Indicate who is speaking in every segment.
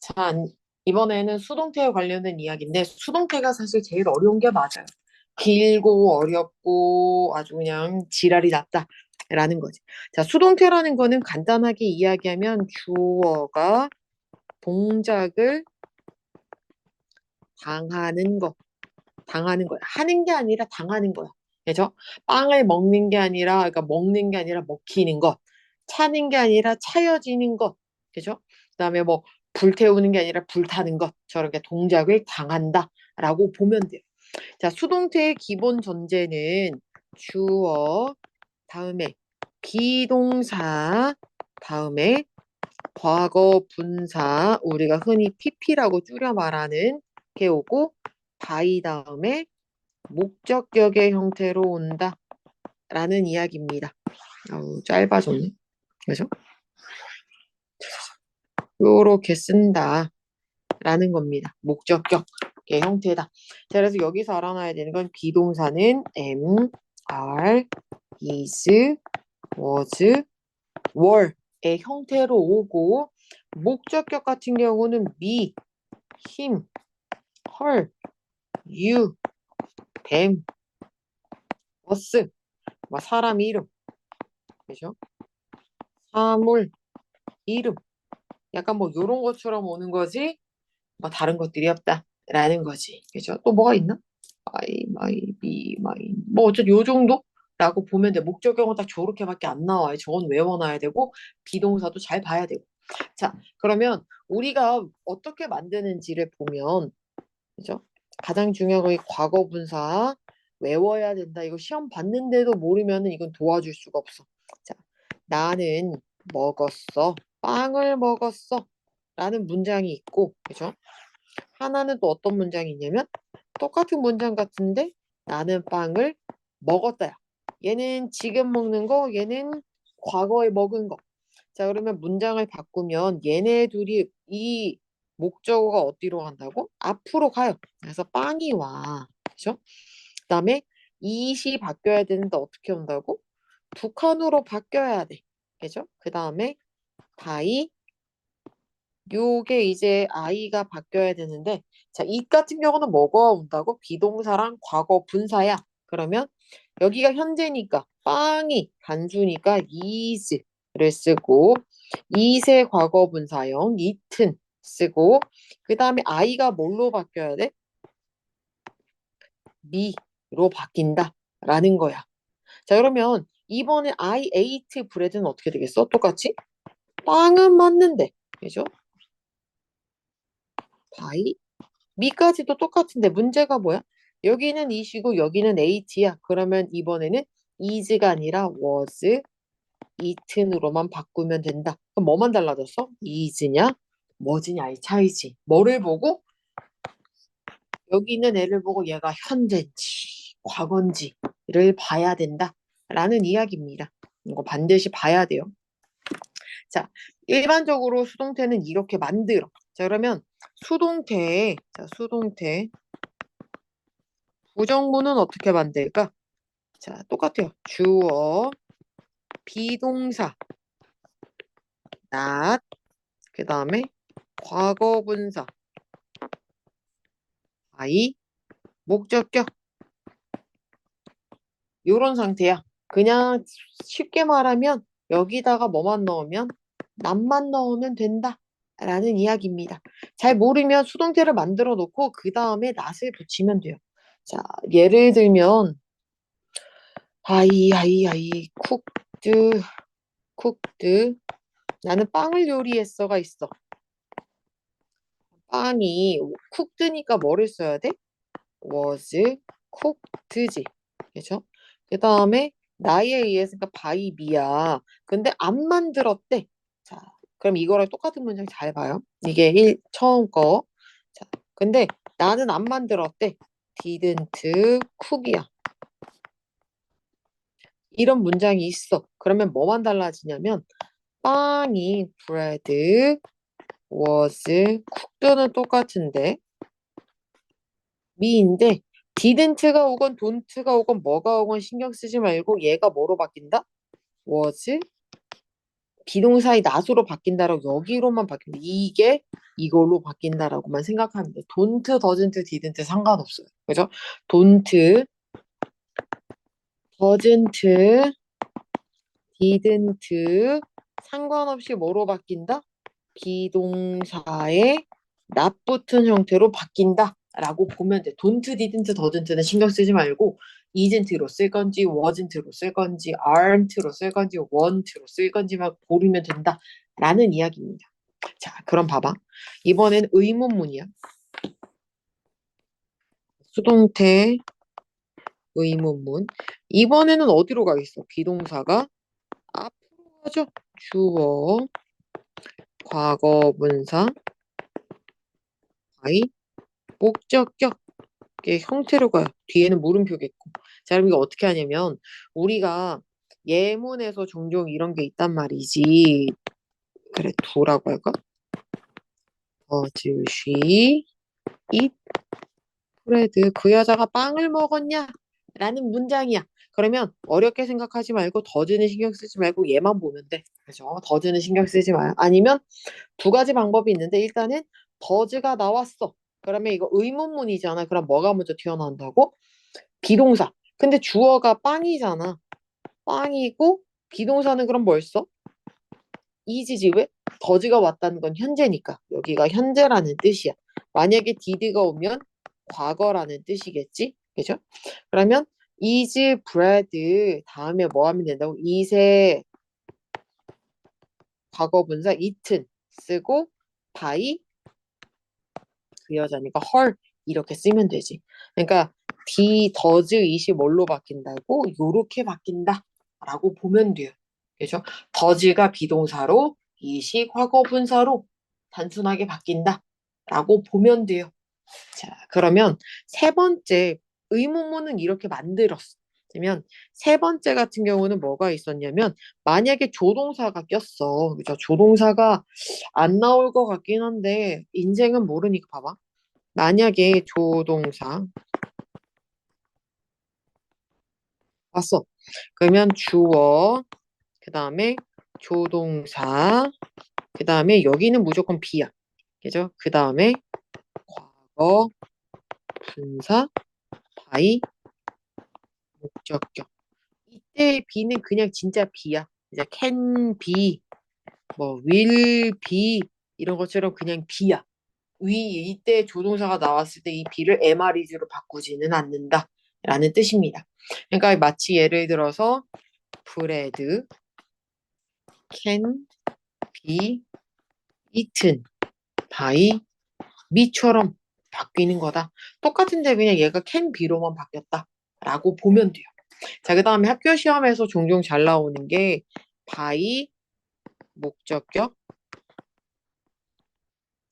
Speaker 1: 자, 이번에는 수동태에 관련된 이야기인데, 수동태가 사실 제일 어려운 게 맞아요. 길고 어렵고 아주 그냥 지랄이 났다라는 거지. 자, 수동태라는 거는 간단하게 이야기하면 주어가 동작을 당하는 거, 당하는 거야. 하는 게 아니라 당하는 거야. 그죠? 빵을 먹는 게 아니라, 그러니까 먹는 게 아니라 먹히는 것. 차는 게 아니라 차여지는 것. 그죠? 그다음에 뭐 불태우는 게 아니라 불타는 것. 저렇게 동작을 당한다라고 보면 돼요. 자, 수동태의 기본 전제는 주어, 다음에 비동사, 다음에 과거 분사, 우리가 흔히 PP라고 줄여 말하는 게 오고, by 다음에 목적격의 형태로 온다라는 이야기입니다. 아우, 짧아졌네. 그죠? 요렇게 쓴다라는 겁니다. 목적격의 형태다. 자, 그래서 여기서 알아놔야 되는 건 비동사는 am, are, is, was, were의 형태로 오고, 목적격 같은 경우는 me, him, her, you, them, us, 뭐 사람 이름, 그죠? 사물 이름, 약간 뭐 요런 것처럼 오는 거지, 뭐 다른 것들이 없다라는 거지. 그죠? 또 뭐가 있나? I, my, be, mine. 뭐 어쨌든 요 정도라고 보면 돼. 목적형은 딱 저렇게밖에 안 나와요. 저건 외워놔야 되고 비동사도 잘 봐야 되고. 자, 그러면 우리가 어떻게 만드는지를 보면, 그죠? 가장 중요한 건 이 과거 분사 외워야 된다. 이거 시험 봤는데도 모르면은 이건 도와줄 수가 없어. 자, 나는 먹었어. 빵을 먹었어. 라는 문장이 있고, 그죠? 하나는 또 어떤 문장이 있냐면 똑같은 문장 같은데 나는 빵을 먹었다야. 얘는 지금 먹는 거, 얘는 과거에 먹은 거. 자, 그러면 문장을 바꾸면 얘네 둘이 이 목적어가 어디로 간다고? 앞으로 가요. 그래서 빵이 와. 그죠? 그다음에 이시 바뀌어야 되는데 어떻게 온다고? 두 칸으로 바뀌어야 돼. 그죠? 그다음에 다이 요게 이제 아이가 바뀌어야 되는데, 자, 이 같은 경우는 뭐가 온다고? 비동사랑 과거 분사야. 그러면 여기가 현재니까 빵이 단수니까 is를 쓰고, it의 과거 분사형 eaten 쓰고, 그 다음에 아이가 뭘로 바뀌어야 돼? me로 바뀐다 라는 거야. 자, 그러면 이번에 I ate bread는 어떻게 되겠어? 똑같이 빵은 맞는데, 그죠? by 미까지도 똑같은데 문제가 뭐야? 여기는 이시고 여기는 at야. 그러면 이번에는 is가 아니라 was, eaten으로만 바꾸면 된다. 그럼 뭐만 달라졌어? is냐, was냐, 이 차이지. 뭐를 보고? 여기 있는 애를 보고 얘가 현재인지 과거인지를 봐야 된다라는 이야기입니다. 이거 반드시 봐야 돼요. 자, 일반적으로 수동태는 이렇게 만들어. 자, 그러면 수동태 부정문은 어떻게 만들까? 자, 똑같아요. 주어, 비동사, not, 그 다음에 과거분사, I, 목적격. 요런 상태야. 그냥 쉽게 말하면 여기다가 뭐만 넣으면 not만 넣으면 된다. 라는 이야기입니다. 잘 모르면 수동태를 만들어 놓고 그 다음에 not을 붙이면 돼요. 자, 예를 들면 아이, 쿡드. 나는 빵을 요리했어가 있어. 빵이 쿡드니까 뭐를 써야 돼? was cooked지. 그죠? 그 다음에 나에 의해서니까 by me야. 근데 안 만들었대. 자, 그럼 이거랑 똑같은 문장 잘 봐요. 이게 처음 거. 자, 근데 나는 안 만들었대. didn't cook이야. 이런 문장이 있어. 그러면 뭐만 달라지냐면 빵이 bread was cooked는 똑같은데 미인데 didn't가 오건 don't가 오건 뭐가 오건 신경 쓰지 말고 얘가 뭐로 바뀐다? was 비동사의 not으로 바뀐다라고 여기로만 바뀐다. 이게 이걸로 바뀐다라고만 생각하면 돼. don't, doesn't, didn't 상관없어요. 그죠? don't, doesn't, didn't 상관없이 뭐로 바뀐다? 비동사의 not 붙은 형태로 바뀐다 라고 보면 돼. don't, didn't, doesn't는 신경 쓰지 말고 isn't로 쓸 건지 wasn't로 쓸 건지 aren't로 쓸 건지 won't로 쓸 건지만 고르면 된다 라는 이야기입니다. 자, 그럼 봐봐. 이번엔 의문문이야. 수동태 의문문. 이번에는 어디로 가 있어? 비동사가 앞으로 가죠. 주어, 과거분사, by, 목적격. 의 형태로 가요. 뒤에는 물음표겠고. 자, 그럼 이거 어떻게 하냐면 우리가 예문에서 종종 이런 게 있단 말이지. 그래, 두라고 할까? she, eat, bread. 그 여자가 빵을 먹었냐? 라는 문장이야. 그러면 어렵게 생각하지 말고 더즈는 신경 쓰지 말고 얘만 보면 돼. 그죠? 더즈는 신경 쓰지 마요. 아니면 두 가지 방법이 있는데 일단은 더즈가 나왔어. 그러면 이거 의문문이잖아. 그럼 뭐가 먼저 튀어나온다고? 비동사. 근데 주어가 빵이잖아. 빵이고 비동사는 그럼 뭘 써? is지 왜? 더즈가 왔다는 건 현재니까. 여기가 현재라는 뜻이야. 만약에 did가 오면 과거라는 뜻이겠지? 그죠? 그러면 is bread 다음에 뭐 하면 된다고? is의 과거분사 eaten 쓰고 by 그 여자니까 her 이렇게 쓰면 되지. 그러니까 does, it이 뭘로 바뀐다고? 요렇게 바뀐다 라고 보면 돼요. 그죠? does가 비동사로 it이 과거분사로 단순하게 바뀐다 라고 보면 돼요. 자, 그러면 세 번째 의문문은 이렇게 만들었어. 그러면 세 번째 같은 경우는 뭐가 있었냐면 만약에 조동사가 꼈어. 그죠? 조동사가 안 나올 것 같긴 한데 인생은 모르니까 봐봐. 만약에 조동사 왔어. 그러면 주어, 그 다음에 조동사, 그 다음에 여기는 무조건 비야. 그죠? 그 다음에 과거, 분사, by, 목적격. 이때의 be는 그냥 진짜 be야. 이제 can be, 뭐 will be 이런 것처럼 그냥 be야. 이때 조동사가 나왔을 때 이 be를 MREG로 바꾸지는 않는다. 라는 뜻입니다. 그러니까 마치 예를 들어서 bread can be eaten by me처럼 바뀌는 거다. 똑같은데 그냥 얘가 can be로만 바뀌었다. 라고 보면 돼요. 자, 그 다음에 학교 시험에서 종종 잘 나오는 게 by 목적격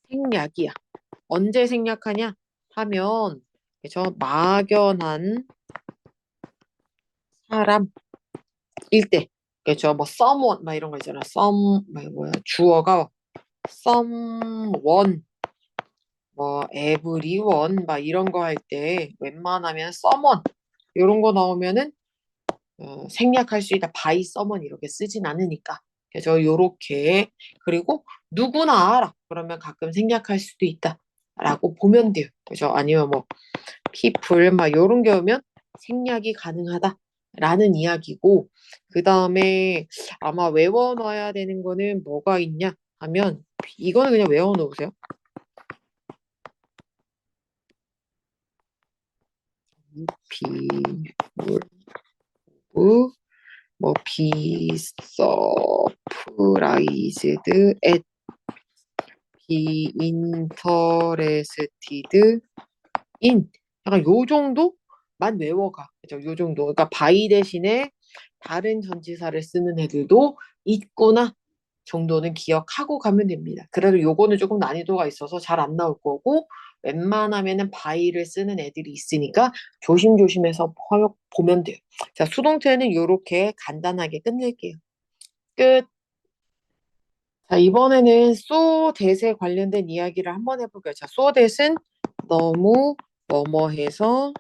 Speaker 1: 생략이야. 언제 생략하냐 하면 그죠? 막연한 사람일 때 그죠? 뭐 someone 막 이런 거 있잖아. 뭐야 주어가 someone 뭐 everyone 막 이런 거 할 때 웬만하면 someone 이런 거 나오면은 생략할 수 있다. by someone 이렇게 쓰진 않으니까. 그래서 요렇게 그리고 누구나 알아. 그러면 가끔 생략할 수도 있다. 라고 보면 돼요. 그죠? 아니면 뭐 people 막 요런 게 오면 생략이 가능하다. 라는 이야기고 그 다음에 아마 외워놔야 되는 거는 뭐가 있냐 하면 이거는 그냥 외워놓으세요. 비, 물, 뭐 be surprised at be interested in 약간 요 정도만 외워가. 그죠? 요 정도. 그러니까 by 대신에 다른 전치사를 쓰는 애들도 있구나 정도는 기억하고 가면 됩니다. 그래도 요거는 조금 난이도가 있어서 잘 안 나올 거고 웬만하면은 by를 쓰는 애들이 있으니까 조심조심해서 보면 돼요. 자, 수동태는 요렇게 간단하게 끝낼게요. 끝. 자, 이번에는 so that에 관련된 이야기를 한번 해볼게요. 자, so that은 너무 뭐뭐해서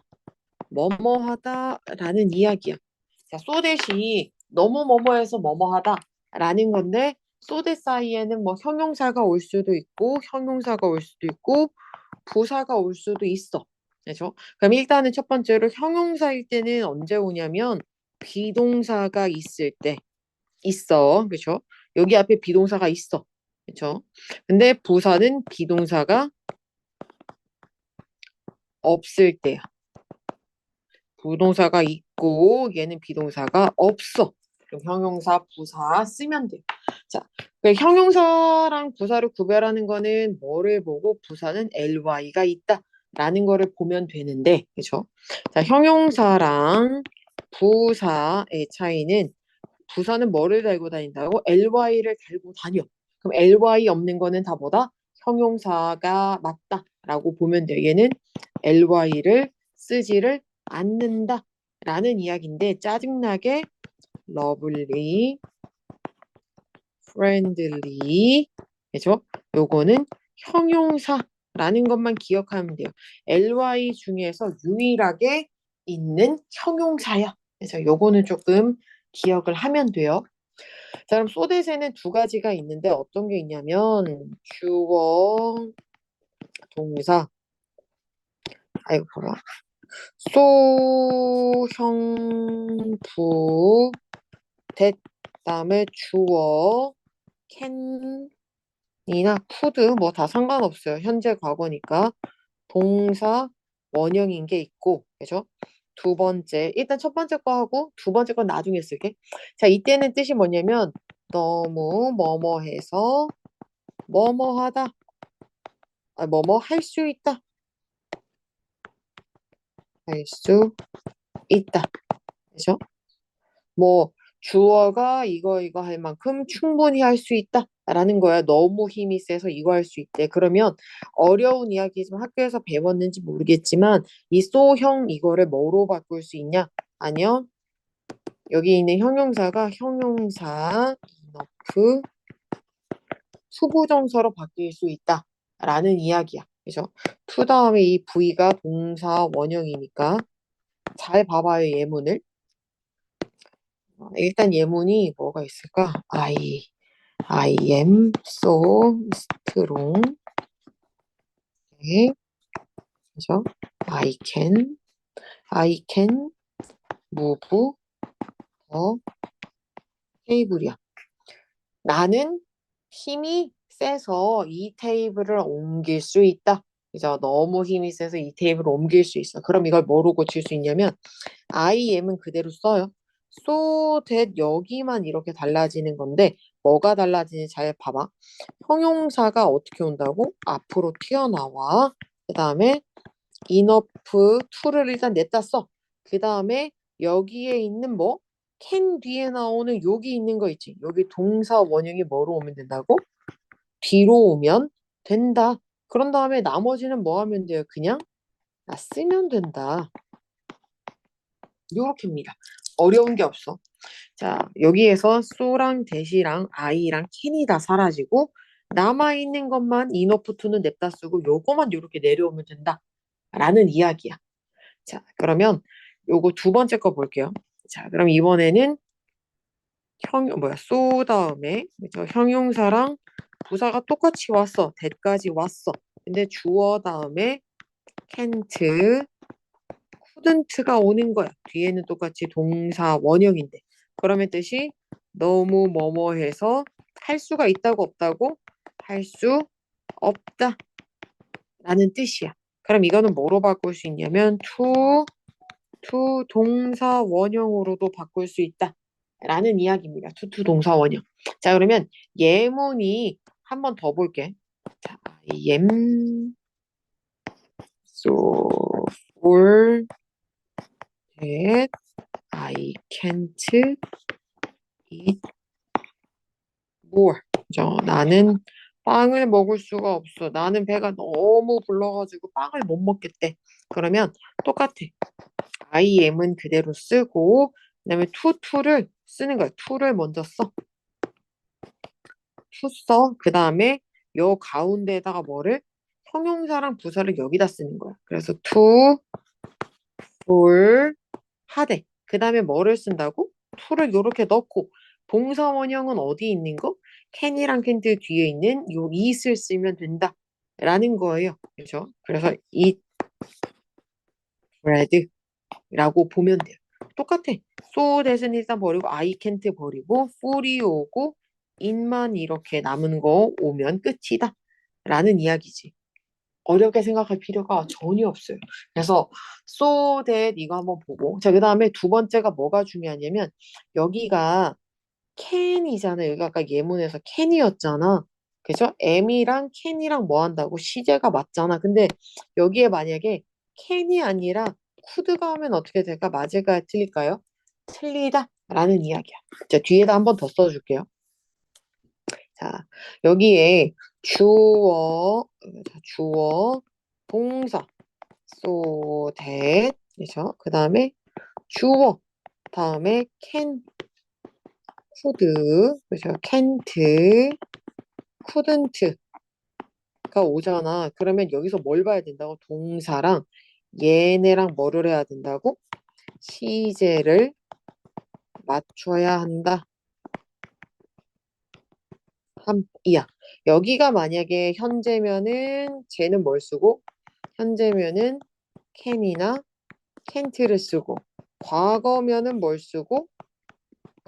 Speaker 1: 뭐뭐하다라는 이야기야. 자, so that이 너무 뭐뭐해서 뭐뭐하다 라는 건데 so that 사이에는 뭐 형용사가 올 수도 있고 형용사가 올 수도 있고 부사가 올 수도 있어. 그렇죠? 그럼 일단은 첫 번째로 형용사일 때는 언제 오냐면 비동사가 있을 때 있어. 그렇죠? 여기 앞에 비동사가 있어. 그렇죠? 근데 부사는 비동사가 없을 때야. 부동사가 있고 얘는 비동사가 없어. 그럼 형용사, 부사 쓰면 돼요. 자, 그 형용사랑 부사를 구별하는 거는 뭐를 보고 부사는 ly가 있다. 라는 거를 보면 되는데, 그죠? 자, 형용사랑 부사의 차이는 부사는 뭐를 달고 다닌다고? ly를 달고 다녀. 그럼 ly 없는 거는 다 뭐다? 형용사가 맞다라고 보면 돼요. 얘는 ly를 쓰지를 않는다 라는 이야기인데 짜증나게 lovely, friendly 그죠? 요거는 형용사라는 것만 기억하면 돼요. ly 중에서 유일하게 있는 형용사야. 그래서 요거는 조금 기억을 하면 돼요. 자, 그럼 소댓에는 두 가지가 있는데 어떤 게 있냐면 주어, 동사. 아이고 봐봐. 소, 형, 부, that 다음에 주어, can이나 could 뭐 다 상관없어요. 현재 과거니까 동사 원형인 게 있고, 그죠? 두 번째, 일단 첫 번째 거 하고 두 번째 건 나중에 쓸게. 자, 이때는 뜻이 뭐냐면 너무 뭐뭐해서 뭐뭐하다, 뭐뭐 할 수 있다, 할 수 있다, 그죠? 뭐 주어가 이거 할 만큼 충분히 할 수 있다라는 거야. 너무 힘이 세서 이거 할 수 있대. 그러면 어려운 이야기지만 학교에서 배웠는지 모르겠지만 이 소형 이거를 뭐로 바꿀 수 있냐? 아니요. 여기 있는 형용사가 형용사 enough 투부정사로 바뀔 수 있다라는 이야기야. 그죠? to 다음에 이 V가 동사 원형이니까 잘 봐봐요 예문을. 일단 예문이 뭐가 있을까? I am so strong. 네, 그죠? I can move the table이야. 나는 힘이 세서 이 테이블을 옮길 수 있다. 그죠? 너무 힘이 세서 이 테이블을 옮길 수 있어. 그럼 이걸 뭐로 고칠 수 있냐면 I am은 그대로 써요. so that 여기만 이렇게 달라지는 건데 뭐가 달라지는지 잘 봐봐. 형용사가 어떻게 온다고? 앞으로 튀어나와. 그 다음에 enough to를 일단 냈다 써. 그 다음에 여기에 있는 뭐 can 뒤에 나오는 여기 있는 거 있지. 여기 동사 원형이 뭐로 오면 된다고? 뒤로 오면 된다. 그런 다음에 나머지는 뭐 하면 돼요? 그냥 쓰면 된다. 요렇게입니다. 어려운 게 없어. 자, 여기에서 so랑 that이랑 I랑 can이 다 사라지고 남아있는 것만 enough to는 냅다 쓰고 요거만 요렇게 내려오면 된다. 라는 이야기야. 자, 그러면 요거 두 번째 거 볼게요. 자, 그럼 이번에는 so 다음에 그죠? 형용사랑 부사가 똑같이 왔어. that까지 왔어. 근데 주어 다음에 can't, couldn't가 오는 거야. 뒤에는 똑같이 동사 원형인데. 그러면 뜻이 너무 뭐뭐해서 할 수가 있다고 없다고? 할 수 없다. 라는 뜻이야. 그럼 이거는 뭐로 바꿀 수 있냐면 to 동사 원형으로도 바꿀 수 있다. 라는 이야기입니다. to 동사 원형. 자, 그러면 예문이 한 번 더 볼게. 자, I am so full that I can't eat more. 그죠? 나는 빵을 먹을 수가 없어. 나는 배가 너무 불러가지고 빵을 못 먹겠대. 그러면 똑같아. I am은 그대로 쓰고 그다음에 to를 쓰는 거야. to를 먼저 써. to 써. 그 다음에 요 가운데에다가 뭐를 형용사랑 부사를 여기다 쓰는 거야. 그래서 to, for, 하되. 그 다음에 뭐를 쓴다고? to를 요렇게 넣고 동사 원형은 어디 있는 거? can이랑 can't 뒤에 있는 요 it을 쓰면 된다. 라는 거예요. 그죠? 그래서 eat bread라고 보면 돼요. 똑같아. so that은 일단 버리고 I can't 버리고 fully 오고 in만 이렇게 남은 거 오면 끝이다. 라는 이야기지. 어렵게 생각할 필요가 전혀 없어요. 그래서 so that 이거 한번 보고 자, 그 다음에 두 번째가 뭐가 중요하냐면 여기가 can이잖아. 여기가 아까 예문에서 can이었잖아. 그죠? am이랑 can이랑 뭐 한다고? 시제가 맞잖아. 근데 여기에 만약에 can이 아니라 could가 오면 어떻게 될까? 맞을까요? 틀릴까요? 틀리다 라는 이야기야. 자, 뒤에다 한번 더 써줄게요. 자, 여기에 주어, 동사, so that, 그죠? 그 다음에 주어, 다음에 can, could, 그죠? can't, couldn't가 오잖아. 그러면 여기서 뭘 봐야 된다고? 동사랑 얘네랑 뭐를 해야 된다고? 시제를 맞춰야 한다. 이야. 여기가 만약에 현재면은 쟤는 뭘 쓰고? 현재면은 can이나 can't를 쓰고 과거면은 뭘 쓰고?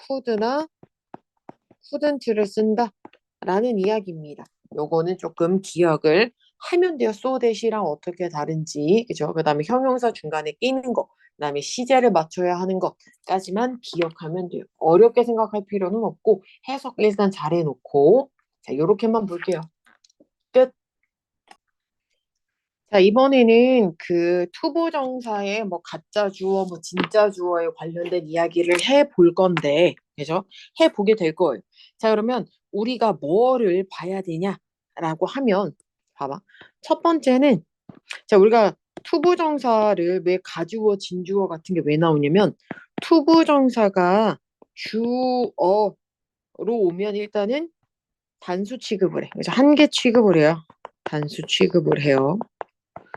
Speaker 1: could나 couldn't를 쓴다. 라는 이야기입니다. 요거는 조금 기억을 하면 돼요. so that이랑 어떻게 다른지. 그죠? 그 다음에 형용사 중간에 끼는 거. 그 다음에 시제를 맞춰야 하는 것까지만 기억하면 돼요. 어렵게 생각할 필요는 없고 해석 일단 잘 해놓고 자, 요렇게만 볼게요. 끝. 자, 이번에는 그 투부정사의 뭐 가짜 주어, 뭐 진짜 주어에 관련된 이야기를 해볼 건데, 그죠? 해보게 될 거예요. 자, 그러면 우리가 뭐를 봐야 되냐라고 하면, 봐봐. 첫 번째는, 자, 우리가 투부정사를 왜 가주어, 진주어 같은 게 왜 나오냐면, 투부정사가 주어로 오면 일단은 단수 취급을 해. 그래서 한 개 취급을 해요. 단수 취급을 해요.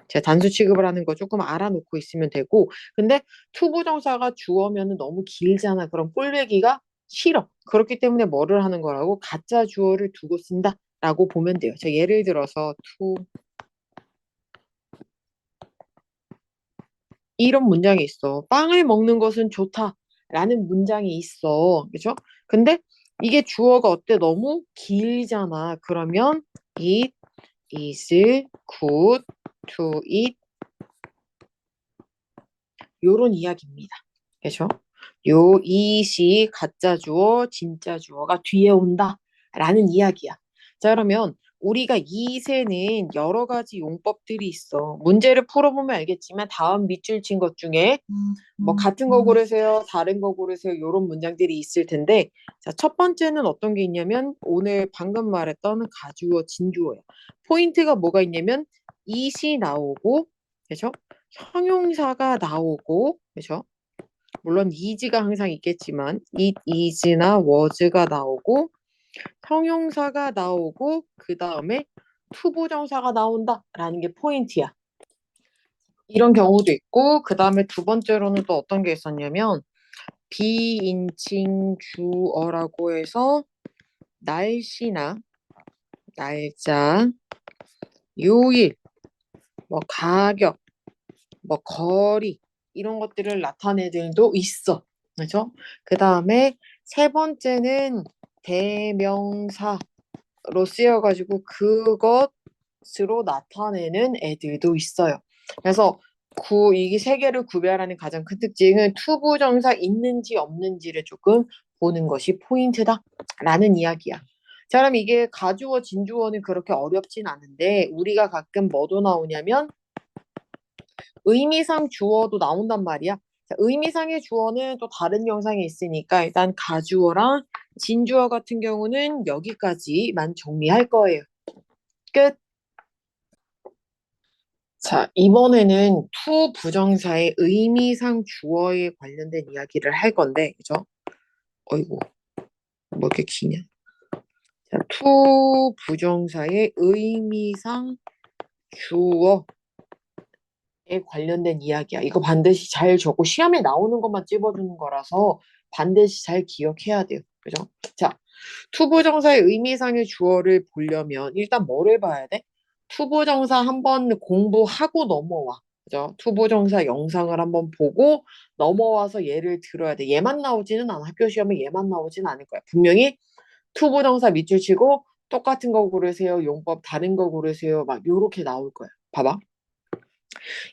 Speaker 1: 제가 단수 취급을 하는 거 조금 알아놓고 있으면 되고 근데 투부정사가 주어면은 너무 길잖아. 그럼 꼴배기가 싫어. 그렇기 때문에 뭐를 하는 거라고? 가짜 주어를 두고 쓴다라고 보면 돼요. 자, 예를 들어서 이런 문장이 있어. 빵을 먹는 것은 좋다라는 문장이 있어. 그죠? 근데 이게 주어가 어때? 너무 길잖아. 그러면 it is good to eat 요런 이야기입니다. 그죠? 요 이시 가짜 주어, 진짜 주어가 뒤에 온다 라는 이야기야. 자, 그러면 우리가 이세는 여러 가지 용법들이 있어. 문제를 풀어보면 알겠지만 다음 밑줄 친 것 중에 뭐 같은 거 고르세요, 다른 거 고르세요 요런 문장들이 있을 텐데 자, 첫 번째는 어떤 게 있냐면 오늘 방금 말했던 가주어, 진주어야. 포인트가 뭐가 있냐면 이시 나오고 그죠? 형용사가 나오고 그죠? 물론 is가 항상 있겠지만 it is나 was가 나오고 형용사가 나오고 그 다음에 투부정사가 나온다라는 게 포인트야. 이런 경우도 있고 그 다음에 두 번째로는 또 어떤 게 있었냐면 비인칭 주어라고 해서 날씨나 날짜, 요일, 뭐 가격, 뭐 거리 이런 것들을 나타내는 애들도 있어. 그렇죠? 그 다음에 세 번째는 대명사로 쓰여가지고 그것으로 나타내는 애들도 있어요. 그래서 이 세 개를 구별하는 가장 큰 특징은 투부정사 있는지 없는지를 조금 보는 것이 포인트다라는 이야기야. 자, 그럼 이게 가주어, 진주어는 그렇게 어렵진 않은데 우리가 가끔 뭐도 나오냐면 의미상 주어도 나온단 말이야. 자, 의미상의 주어는 또 다른 영상에 있으니까 일단 가주어랑 진주어 같은 경우는 여기까지만 정리할 거예요. 끝. 자, 이번에는 투 부정사의 의미상 주어에 관련된 이야기를 할 건데, 그죠? 어이구, 뭐 이렇게 기냐? 자, 투 부정사의 의미상 주어에 관련된 이야기야. 이거 반드시 잘 적고 시험에 나오는 것만 찝어주는 거라서 반드시 잘 기억해야 돼요. 그죠? 자, 투부정사의 의미상의 주어를 보려면 일단 뭐를 봐야 돼? 투부정사 한번 공부하고 넘어와. 그죠? 투부정사 영상을 한번 보고 넘어와서 얘를 들어야 돼. 얘만 나오지는 않아. 학교 시험에 얘만 나오지는 않을 거야. 분명히 투부정사 밑줄 치고 똑같은 거 고르세요. 용법 다른 거 고르세요. 막 요렇게 나올 거야. 봐봐.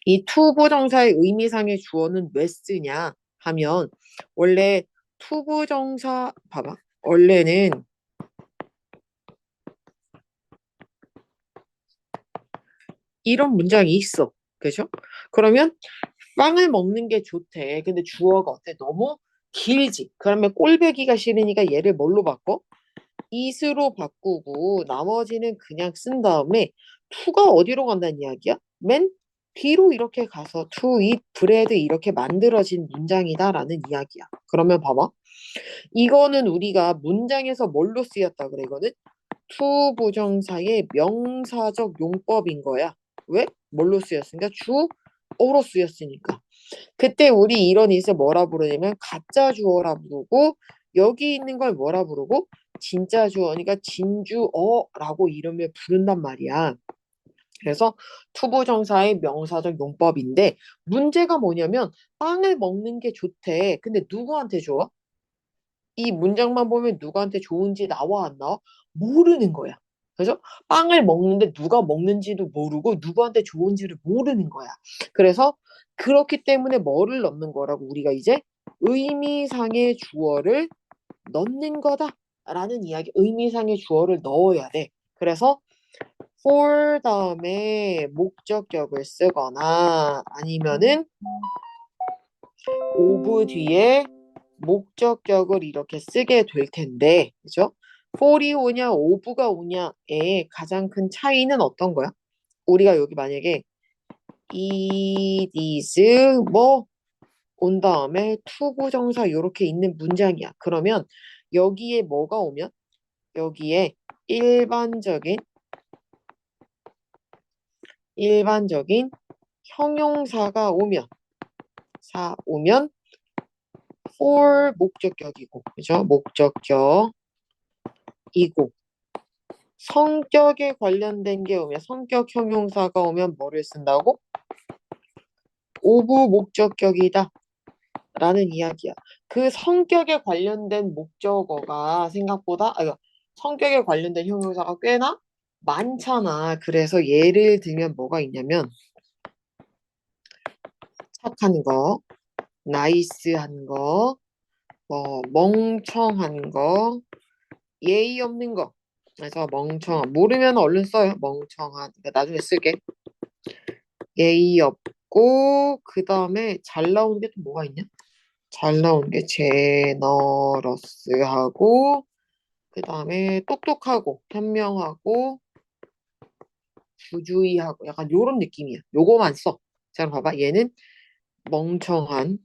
Speaker 1: 이 투부정사의 의미상의 주어는 왜 쓰냐 하면 원래 투부정사 봐봐. 원래는 이런 문장이 있어. 그죠? 그러면 빵을 먹는 게 좋대. 근데 주어가 어때? 너무 길지. 그러면 꼴배기가 싫으니까 얘를 뭘로 바꿔? it으로 바꾸고 나머지는 그냥 쓴 다음에 to가 어디로 간다는 이야기야? 맨 뒤로 이렇게 가서 to eat bread 이렇게 만들어진 문장이다라는 이야기야. 그러면 봐봐. 이거는 우리가 문장에서 뭘로 쓰였다 그래? 이거는 to 부정사의 명사적 용법인 거야. 왜? 뭘로 쓰였으니까 주어로 쓰였으니까. 그때 우리 이런 it을 뭐라 부르냐면 가짜 주어라 부르고 여기 있는 걸 뭐라 부르고 진짜 주어니까 진주어라고 이름을 부른단 말이야. 그래서 투부정사의 명사적 용법인데 문제가 뭐냐면 빵을 먹는 게 좋대. 근데 누구한테 좋아? 이 문장만 보면 누구한테 좋은지 나와 안 나와? 모르는 거야. 그래서 빵을 먹는데 누가 먹는지도 모르고 누구한테 좋은지를 모르는 거야. 그래서 그렇기 때문에 뭐를 넣는 거라고 우리가 이제 의미상의 주어를 넣는 거다라는 이야기. 의미상의 주어를 넣어야 돼. 그래서 for 다음에 목적격을 쓰거나 아니면은 of 뒤에 목적격을 이렇게 쓰게 될 텐데, 그죠? for이 오냐, of가 오냐의 가장 큰 차이는 어떤 거야? 우리가 여기 만약에 it is 뭐 온 다음에 투부정사 이렇게 있는 문장이야. 그러면 여기에 뭐가 오면? 여기에 일반적인 형용사가 오면 for 목적격이고, 그죠? 목적격 이고 성격에 관련된 게 오면 성격 형용사가 오면 뭐를 쓴다고? 오브 목적격이다 라는 이야기야. 그 성격에 관련된 목적어가 생각보다 성격에 관련된 형용사가 꽤나 많잖아. 그래서 예를 들면 뭐가 있냐면 착한 거, 나이스한 거, 뭐 멍청한 거, 예의 없는 거. 그래서 멍청한 모르면 얼른 써요. 멍청한. 그러니까 나중에 쓸게. 예의 없고 그 다음에 잘 나오는 게 또 뭐가 있냐? 잘 나오는 게 제너러스하고 그 다음에 똑똑하고 현명하고 부주의하고 약간 요런 느낌이야. 요거만 써. 자, 봐봐. 얘는 멍청한,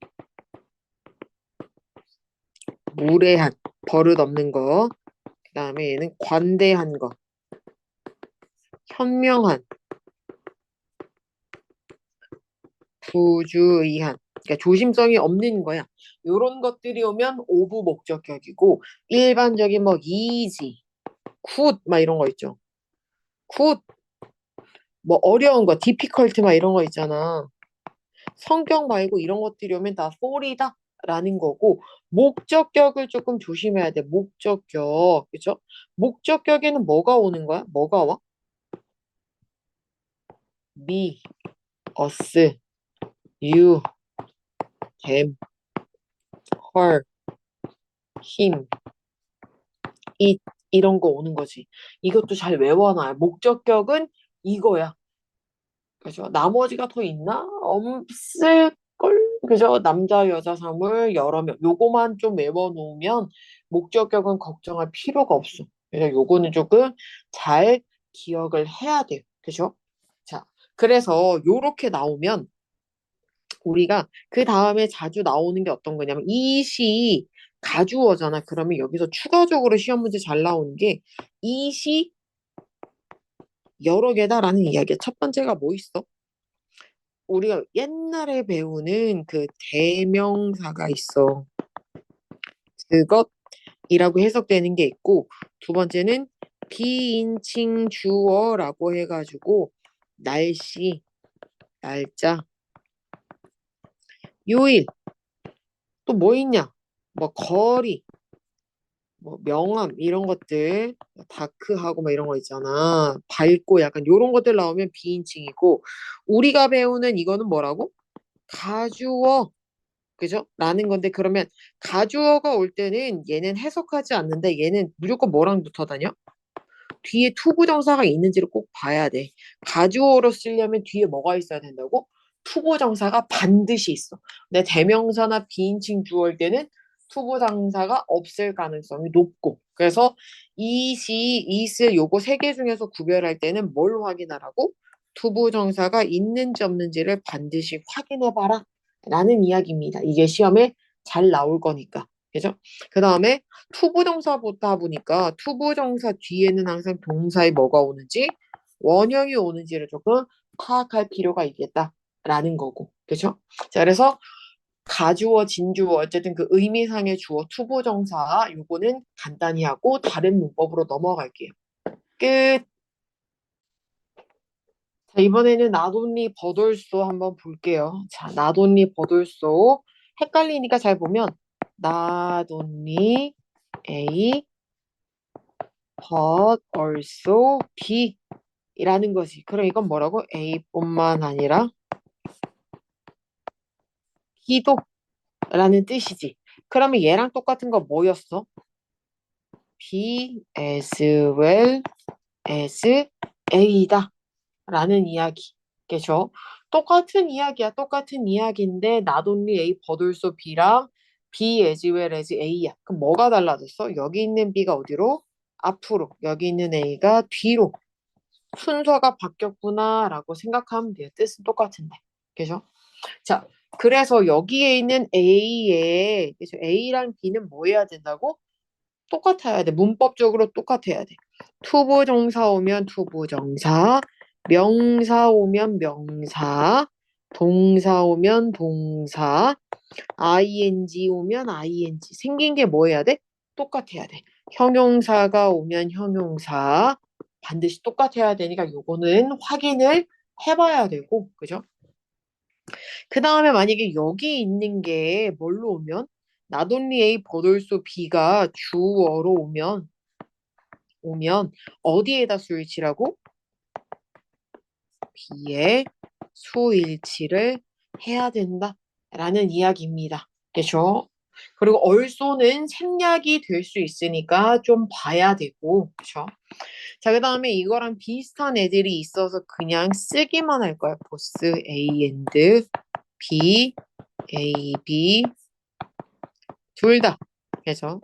Speaker 1: 무례한, 버릇 없는 거. 그 다음에 얘는 관대한 거, 현명한, 부주의한. 그러니까 조심성이 없는 거야. 요런 것들이 오면 오브 목적격이고 일반적인 뭐 easy, good 막 이런 거 있죠. good 뭐 어려운 거 difficult 막 이런 거 있잖아. 성격 말고 이런 것들이 오면 다 for이다 라는 거고 목적격을 조금 조심해야 돼. 목적격. 그죠? 목적격에는 뭐가 오는 거야? 뭐가 와? me, us, you, them, her, him, it 이런 거 오는 거지. 이것도 잘 외워놔요. 목적격은 이거야. 그죠? 나머지가 더 있나? 없을걸? 그죠? 남자, 여자, 사물 여러 명. 요거만 좀 외워놓으면 목적격은 걱정할 필요가 없어. 그래서 요거는 조금 잘 기억을 해야 돼요. 그죠? 자, 그래서 요렇게 나오면 우리가 그 다음에 자주 나오는 게 어떤 거냐면 이시 가주어잖아. 그러면 여기서 추가적으로 시험 문제 잘 나오는 게 이시 여러 개다라는 이야기야. 첫 번째가 뭐 있어? 우리가 옛날에 배우는 그 대명사가 있어. 그것 이라고 해석되는 게 있고, 두 번째는 비인칭 주어라고 해가지고 날씨, 날짜, 요일, 또 뭐 있냐? 뭐 거리, 뭐 명암 이런 것들, 다크하고 뭐 이런 거 있잖아. 밝고 약간 요런 것들 나오면 비인칭이고, 우리가 배우는 이거는 뭐라고? 가주어, 그죠? 라는 건데, 그러면 가주어가 올 때는 얘는 해석하지 않는데 얘는 무조건 뭐랑 붙어 다녀? 뒤에 투부정사가 있는지를 꼭 봐야 돼. 가주어로 쓰려면 뒤에 뭐가 있어야 된다고? 투부정사가 반드시 있어. 근데 대명사나 비인칭 주어일 때는 투부정사가 없을 가능성이 높고. 그래서 이시, 이슬 요거 세 개 중에서 구별할 때는 뭘 확인하라고? 투부정사가 있는지 없는지를 반드시 확인해봐라. 라는 이야기입니다. 이게 시험에 잘 나올 거니까. 그죠? 그 다음에 투부정사보다 보니까 투부정사 뒤에는 항상 동사에 뭐가 오는지 원형이 오는지를 조금 파악할 필요가 있겠다라는 거고. 그렇죠? 자, 그래서 가주어, 진주어 어쨌든 그 의미상의 주어 투부정사 요거는 간단히 하고 다른 문법으로 넘어갈게요. 끝. 자, 이번에는 나돈니 버돌소 한번 볼게요. 자, 나돈니 버돌소 헷갈리니까 잘 보면 나돈니 A but also B이라는 것이. 그럼 이건 뭐라고? A뿐만 아니라 B도 라는 뜻이지. 그러면 얘랑 똑같은 거 뭐였어? B as well as A다 라는 이야기. 그죠? 똑같은 이야기야. 똑같은 이야기인데 not only A but also B랑 B as well as A야. 그럼 뭐가 달라졌어? 여기 있는 B가 어디로? 앞으로. 여기 있는 A가 뒤로. 순서가 바뀌었구나라고 생각하면 돼요. 뜻은 똑같은데. 그죠? 자, 그래서 여기에 있는 A에, 그죠? A랑 B는 뭐 해야 된다고? 똑같아야 돼. 문법적으로 똑같아야 돼. 투부정사 오면 투부정사, 명사 오면 명사, 동사 오면 동사, ing 오면 ing. 생긴 게 뭐 해야 돼? 똑같아야 돼. 형용사가 오면 형용사. 반드시 똑같아야 되니까 요거는 확인을 해봐야 되고, 그죠? 그 다음에 만약에 여기 있는 게 뭘로 오면? not only A but also B가 주어로 오면 어디에다 수일치라고? B에 수일치를 해야 된다라는 이야기입니다. 그죠? 그리고 얼쏘는 생략이 될 수 있으니까 좀 봐야 되고, 그죠? 자, 그 다음에 이거랑 비슷한 애들이 있어서 그냥 쓰기만 할 거야. 보스 A and B, A, B 둘 다. 그래서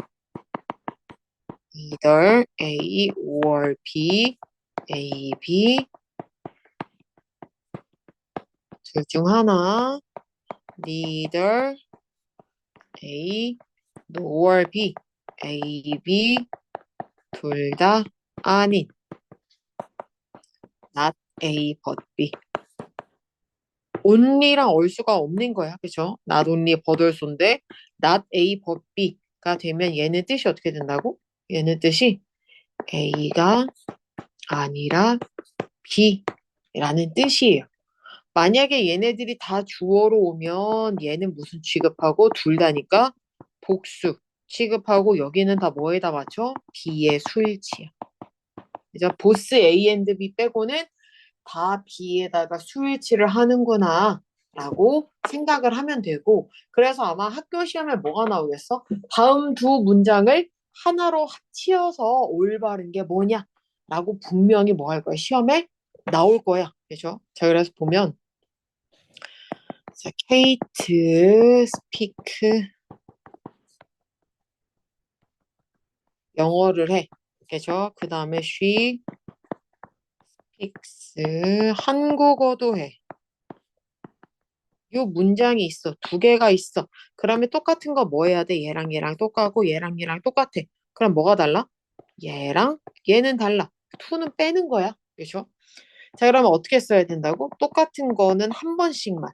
Speaker 1: either A or B, A, B 둘 중 하나, neither A nor B, A, B 둘 다 아닌 not A but B. only랑 얼수가 없는 거야. 그죠? not only but also인데 not A but B가 되면 얘는 뜻이 어떻게 된다고? 얘는 뜻이 A가 아니라 B라는 뜻이에요. 만약에 얘네들이 다 주어로 오면 얘는 무슨 취급하고 둘 다니까 복수 취급하고 여기는 다 뭐에다 맞춰? B의 수일치야. 이제 보스 A and B 빼고는 다 B에다가 수일치를 하는구나 라고 생각을 하면 되고 그래서 아마 학교 시험에 뭐가 나오겠어? 다음 두 문장을 하나로 합치어서 올바른 게 뭐냐 라고 분명히 뭐 할 거야? 시험에 나올 거야. 그죠? 자, 그래서 보면 자, 케이트 스피크 영어를 해. 그죠? 그 다음에 she speaks 한국어도 해. 요 문장이 있어. 두 개가 있어. 그러면 똑같은 거 뭐 해야 돼? 얘랑 얘랑 똑같고 얘랑 얘랑 똑같아. 그럼 뭐가 달라? 얘랑 얘는 달라. to는 빼는 거야. 그죠? 자, 그러면 어떻게 써야 된다고? 똑같은 거는 한 번씩만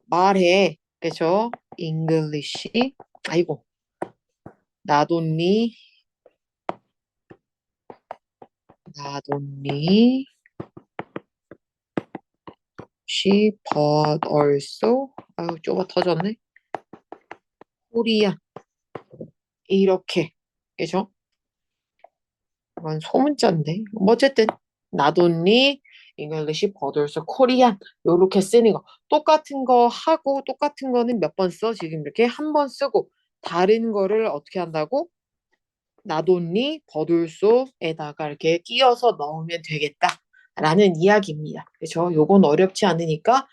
Speaker 1: 말해. 그죠? English. 아이고. not only, not only she but also 아유 좁아 터졌네. 코리안 이렇게 그죠? 이건 소문자인데 뭐 어쨌든 not only English but also Korean 요렇게 쓰는 거 똑같은 거 하고 똑같은 거는 몇 번 써? 지금 이렇게 한 번 쓰고 다른 거를 어떻게 한다고? not only but also에다가 이렇게 끼워서 넣으면 되겠다라는 이야기입니다. 그렇죠? 요건 어렵지 않으니까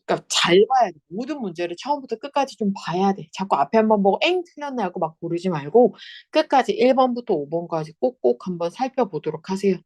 Speaker 1: 그러니까 잘 봐야 돼. 모든 문제를 처음부터 끝까지 좀 봐야 돼. 자꾸 앞에 한번 보고 엥 틀렸네 하고 막 고르지 말고 끝까지 1번부터 5번까지 꼭꼭 한번 살펴보도록 하세요.